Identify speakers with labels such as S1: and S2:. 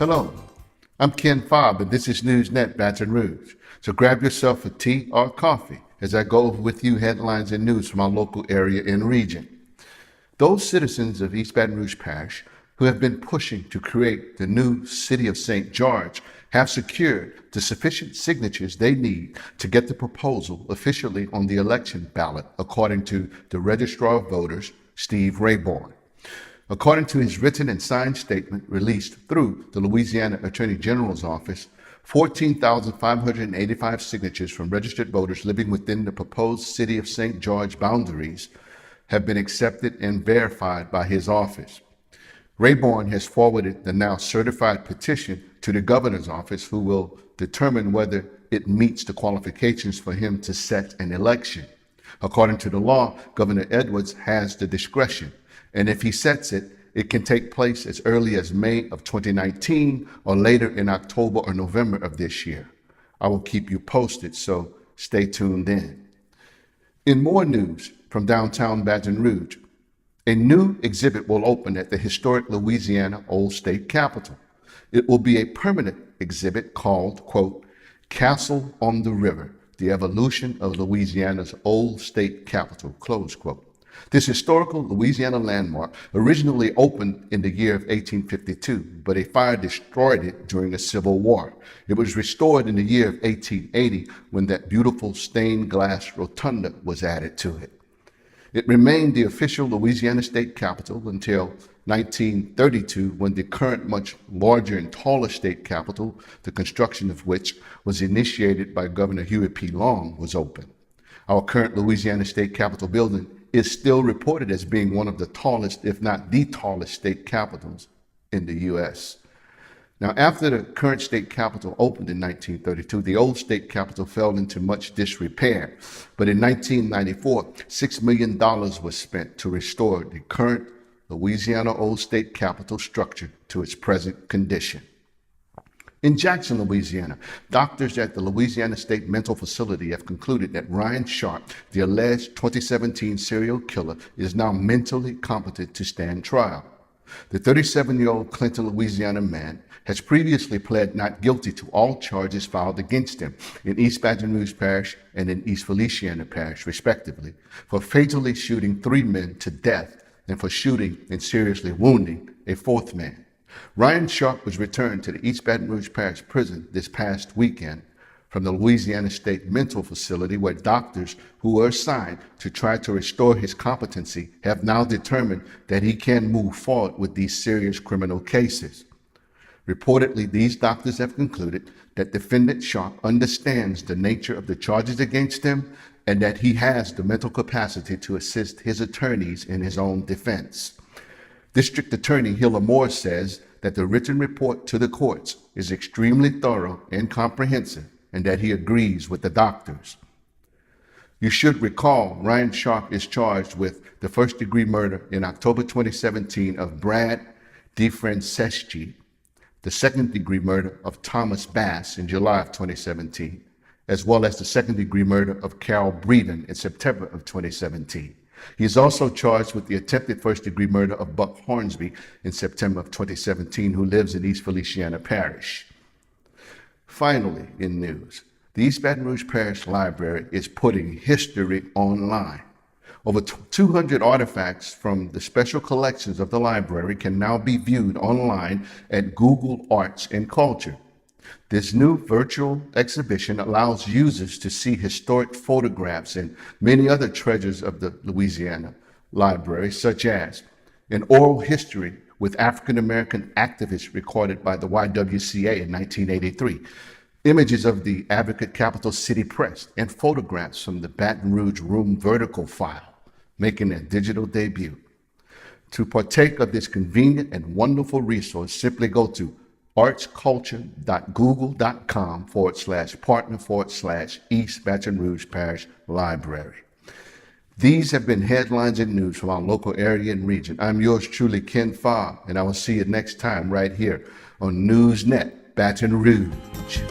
S1: Hello, I'm Ken Fobb, and this is NewsNet Baton Rouge. So grab yourself a tea or coffee as I go over with you headlines and news from our local area and region. Those citizens of East Baton Rouge Parish who have been pushing to create the new city of St. George have secured the sufficient signatures they need to get the proposal officially on the election ballot, according to the Registrar of Voters, Steve Rayborn. According to his written and signed statement released through the Louisiana Attorney General's office, 14,585 signatures from registered voters living within the proposed city of St. George boundaries have been accepted and verified by his office. Rayborn has forwarded the now certified petition to the governor's office, who will determine whether it meets the qualifications for him to set an election. According to the law, Governor Edwards has the discretion, and if he sets it, it can take place as early as May of 2019 or later in October or November of this year. I will keep you posted, so stay tuned in. In more news from downtown Baton Rouge, a new exhibit will open at the historic Louisiana Old State Capitol. It will be a permanent exhibit called, quote, Castle on the River, the Evolution of Louisiana's Old State Capitol, close quote. This historical Louisiana landmark originally opened in the year of 1852, but a fire destroyed it during the Civil War. It was restored in the year of 1880 when that beautiful stained glass rotunda was added to it. It remained the official Louisiana state capitol until 1932, when the current much larger and taller state capitol, the construction of which was initiated by Governor Huey P. Long, was opened. Our current Louisiana state capitol building is still reported as being one of the tallest, if not the tallest, state capitals in the U.S. Now, after the current state capitol opened in 1932, the old state capitol fell into much disrepair. But in 1994, $6 million was spent to restore the current Louisiana Old State Capitol structure to its present condition. In Jackson, Louisiana, doctors at the Louisiana State Mental Facility have concluded that Ryan Sharp, the alleged 2017 serial killer, is now mentally competent to stand trial. The 37-year-old Clinton, Louisiana man has previously pled not guilty to all charges filed against him in East Baton Rouge Parish and in East Feliciana Parish, respectively, for fatally shooting 3 men to death and for shooting and seriously wounding a 4th man. Ryan Sharp was returned to the East Baton Rouge Parish Prison this past weekend from the Louisiana State Mental Facility, where doctors who were assigned to try to restore his competency have now determined that he can move forward with these serious criminal cases. Reportedly, these doctors have concluded that defendant Sharp understands the nature of the charges against him and that he has the mental capacity to assist his attorneys in his own defense. District Attorney Hilla Moore says that the written report to the courts is extremely thorough and comprehensive, and that he agrees with the doctors. You should recall Ryan Sharp is charged with the first-degree murder in October 2017 of Brad DeFranceschi, the second-degree murder of Thomas Bass in July of 2017, as well as the second-degree murder of Carol Breeden in September of 2017. He is also charged with the attempted first-degree murder of Buck Hornsby in September of 2017, who lives in East Feliciana Parish. Finally, in news, the East Baton Rouge Parish Library is putting history online. Over 200 artifacts from the special collections of the library can now be viewed online at Google Arts and Culture. This new virtual exhibition allows users to see historic photographs and many other treasures of the Louisiana Library, such as an oral history with African-American activists recorded by the YWCA in 1983, images of the Advocate Capital City Press, and photographs from the Baton Rouge Room Vertical File, making their digital debut. To partake of this convenient and wonderful resource, simply go to artsculture.google.com/partner/East Baton Rouge Parish Library. These have been headlines and news from our local area and region. I'm yours truly, Ken Fobb, and I will see you next time right here on NewsNet Baton Rouge.